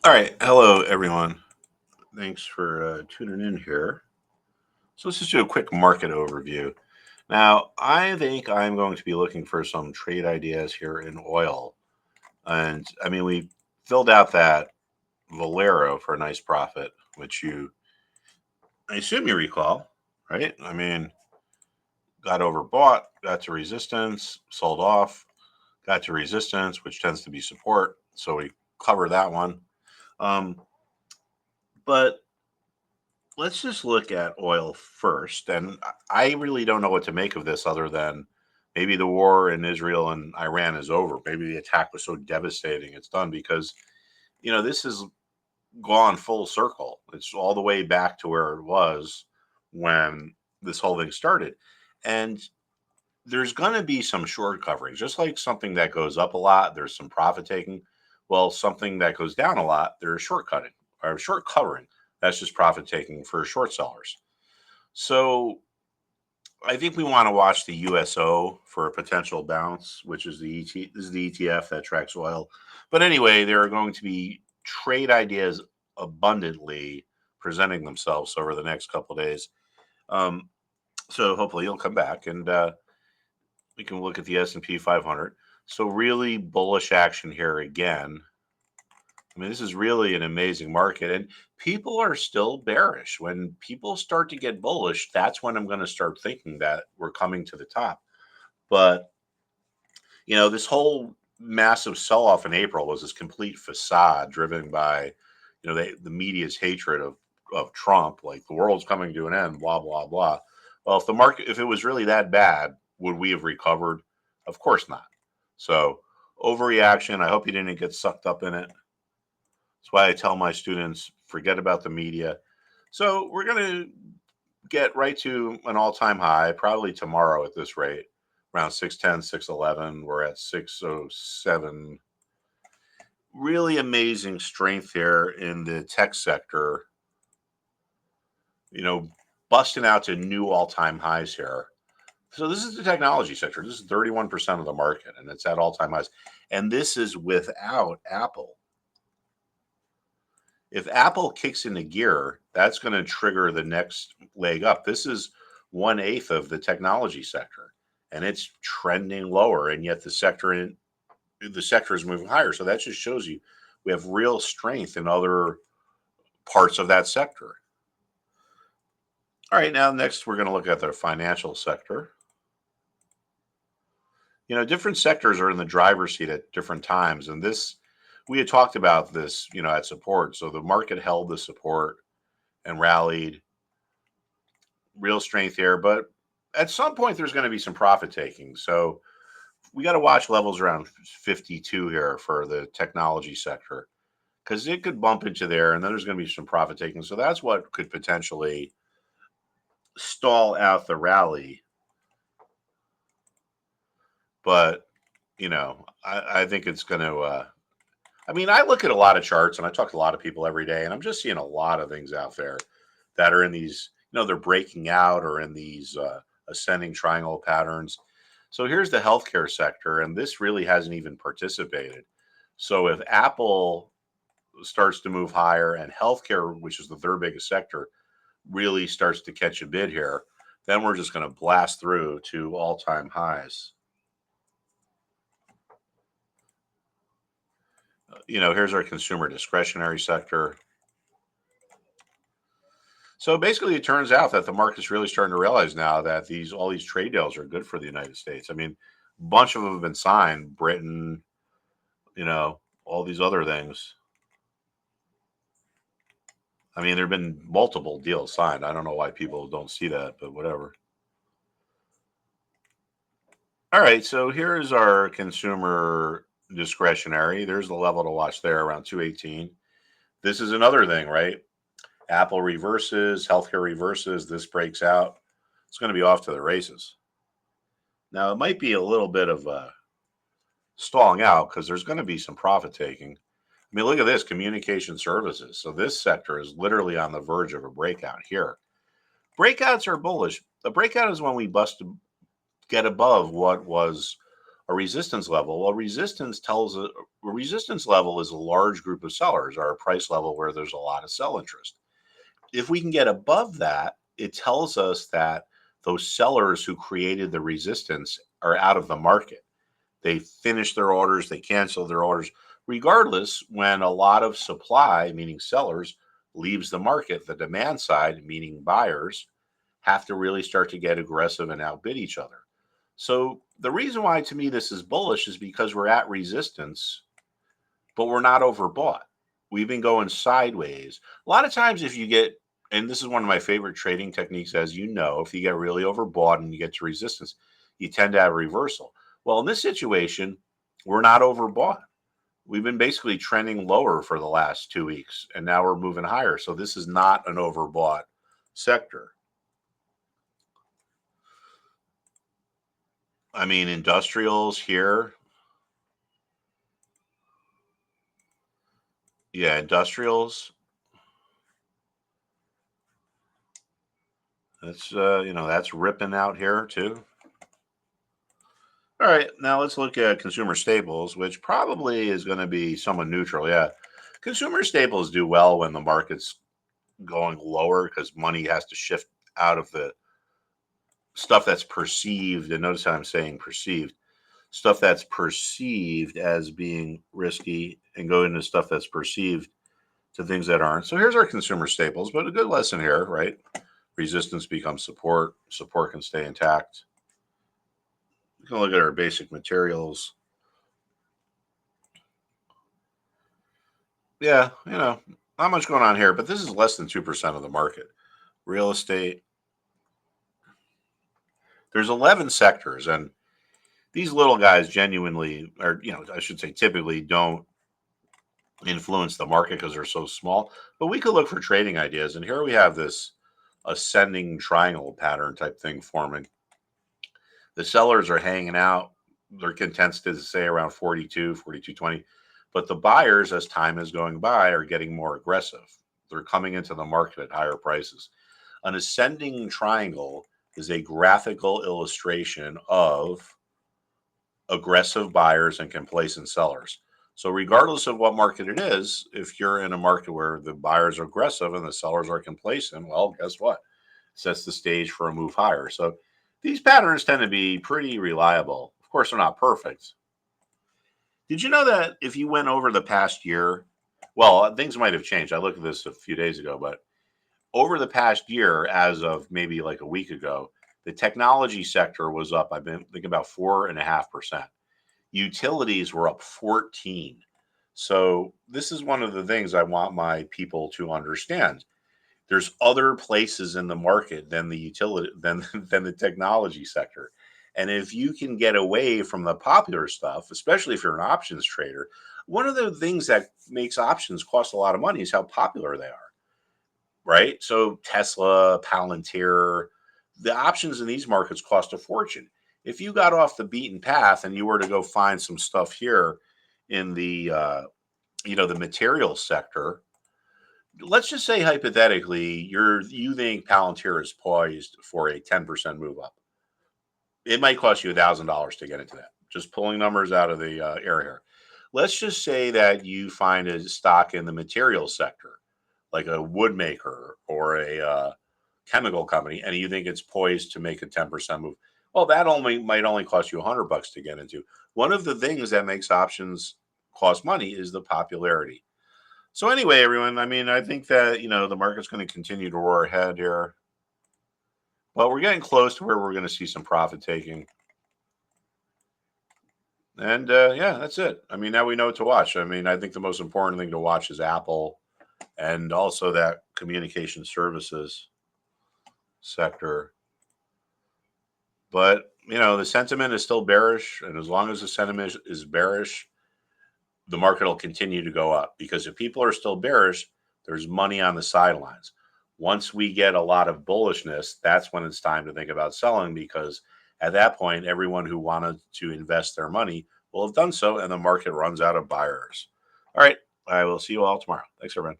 All right. Hello, everyone. Thanks for tuning in here. So, let's just do a quick market overview. Now, I think I'm going to be looking for some trade ideas here in oil. And I mean, we filled out that Valero for a nice profit, which I assume you recall, right? I mean, got overbought, got to resistance, sold off, got to resistance, which tends to be support. So, we cover that one. Um, but let's just look at oil first. And I really don't know what to make of this other than maybe the war in Israel and Iran is over. Maybe the attack was so devastating it's done because, this has gone full circle. It's all the way back to where it was when this whole thing started. And there's going to be some short covering, just like something that goes up a lot, there's some profit taking. Well, something that goes down a lot, there's short cutting or short covering. That's just profit taking for short sellers. So I think we want to watch the USO for a potential bounce, which is this is the ETF that tracks oil. But anyway, there are going to be trade ideas abundantly presenting themselves over the next couple of days. Um, so hopefully you'll come back and we can look at the S&P 500. So really bullish action here again. I mean, this is really an amazing market, and people are still bearish. When people start to get bullish, that's when I'm going to start thinking that we're coming to the top. But, this whole massive sell off in April was this complete facade driven by, the media's hatred of Trump, like the world's coming to an end, blah, blah, blah. Well, if it was really that bad, would we have recovered? Of course not. So, overreaction. I hope you didn't get sucked up in it. That's why I tell my students forget about the media. So we're going to get right to an all time high, probably tomorrow at this rate, around 610, 611. We're at 607. Really amazing strength here in the tech sector, you know, busting out to new all time highs here. So this is the technology sector. This is 31% of the market, and it's at all time highs. And this is without Apple. If Apple kicks into gear, that's going to trigger the next leg up. This is 1/8 of the technology sector, and it's trending lower, and yet the sector is moving higher. So that just shows you we have real strength in other parts of that sector. All right, now next we're going to look at the financial sector. Different sectors are in the driver's seat at different times, and this we had talked about this, at support. So the market held the support and rallied, real strength here, but at some point there's going to be some profit taking. So we got to watch levels around 52 here for the technology sector because it could bump into there and then there's going to be some profit taking. So that's what could potentially stall out the rally. But, I think it's going to, I mean, I look at a lot of charts and I talk to a lot of people every day and I'm just seeing a lot of things out there that are in these, they're breaking out or in these ascending triangle patterns. So here's the healthcare sector, and this really hasn't even participated. So if Apple starts to move higher and healthcare, which is the third biggest sector, really starts to catch a bid here, then we're just going to blast through to all time highs. Here's our consumer discretionary sector. So basically, it turns out that the market's really starting to realize now that all these trade deals are good for the United States. I mean, a bunch of them have been signed. Britain, all these other things. I mean, there have been multiple deals signed. I don't know why people don't see that, but whatever. All right, so here's our consumer discretionary. There's the level to watch there around 218. This is another thing, right? Apple reverses, healthcare reverses, this breaks out. It's going to be off to the races. Now, it might be a little bit of stalling out because there's going to be some profit taking. I mean, look at this communication services. So, this sector is literally on the verge of a breakout here. Breakouts are bullish. The breakout is when we get above what was a resistance level. Well, resistance tells a resistance level is a large group of sellers or a price level where there's a lot of sell interest. If we can get above that, it tells us that those sellers who created the resistance are out of the market. They finish their orders, they cancel their orders. Regardless, when a lot of supply, meaning sellers, leaves the market, the demand side, meaning buyers, have to really start to get aggressive and outbid each other. So the reason why to me this is bullish is because we're at resistance, but we're not overbought. We've been going sideways. A lot of times if you get, and this is one of my favorite trading techniques, as you know, if you get really overbought and you get to resistance, you tend to have a reversal. Well, in this situation, we're not overbought. We've been basically trending lower for the last 2 weeks, and now we're moving higher. So this is not an overbought sector. I mean, industrials here. Yeah, industrials. That's that's ripping out here too. All right, now let's look at consumer staples, which probably is going to be somewhat neutral. Yeah, consumer staples do well when the market's going lower because money has to shift out of the stuff that's perceived. And notice how I'm saying perceived stuff that's perceived as being risky and go into stuff that's perceived to things that aren't. So here's our consumer staples, but a good lesson here, right? Resistance becomes support. Support can stay intact. We can look at our basic materials. Yeah, not much going on here, but this is less than 2% of the market. Real estate. There's 11 sectors, and these little guys genuinely, or I should say typically don't influence the market because they're so small. But we could look for trading ideas, and here we have this ascending triangle pattern type thing forming. The sellers are hanging out. They're content to say around 42, 42.20. But the buyers, as time is going by, are getting more aggressive. They're coming into the market at higher prices. An ascending triangle is a graphical illustration of aggressive buyers and complacent sellers. So regardless of what market it is, if you're in a market where the buyers are aggressive and the sellers are complacent, well, guess what? Sets the stage for a move higher. So these patterns tend to be pretty reliable. Of course, they're not perfect. Did you know that if you went over the past year, well, things might have changed. I looked at this a few days ago, but over the past year, as of maybe like a week ago, the technology sector was up, I've been thinking about 4.5%. Utilities were up 14. So this is one of the things I want my people to understand. There's other places in the market than the utility than the technology sector. And if you can get away from the popular stuff, especially if you're an options trader, one of the things that makes options cost a lot of money is how popular they are, right? So Tesla, Palantir, the options in these markets cost a fortune. If you got off the beaten path and you were to go find some stuff here in the the materials sector, let's just say hypothetically, you think Palantir is poised for a 10% move up. It might cost you $1,000 to get into that. Just pulling numbers out of the air here. Let's just say that you find a stock in the materials sector, like a wood maker or a chemical company, and you think it's poised to make a 10% move. Well, that might only cost you $100 to get into. One of the things that makes options cost money is the popularity. So anyway, everyone, I mean, I think that, the market's going to continue to roar ahead here. But we're getting close to where we're going to see some profit taking. And yeah, that's it. I mean, now we know what to watch. I mean, I think the most important thing to watch is Apple and also that communication services sector. But, the sentiment is still bearish. And as long as the sentiment is bearish, the market will continue to go up because if people are still bearish, there's money on the sidelines. Once we get a lot of bullishness, that's when it's time to think about selling because at that point, everyone who wanted to invest their money will have done so and the market runs out of buyers. All right. I will see you all tomorrow. Thanks, everyone.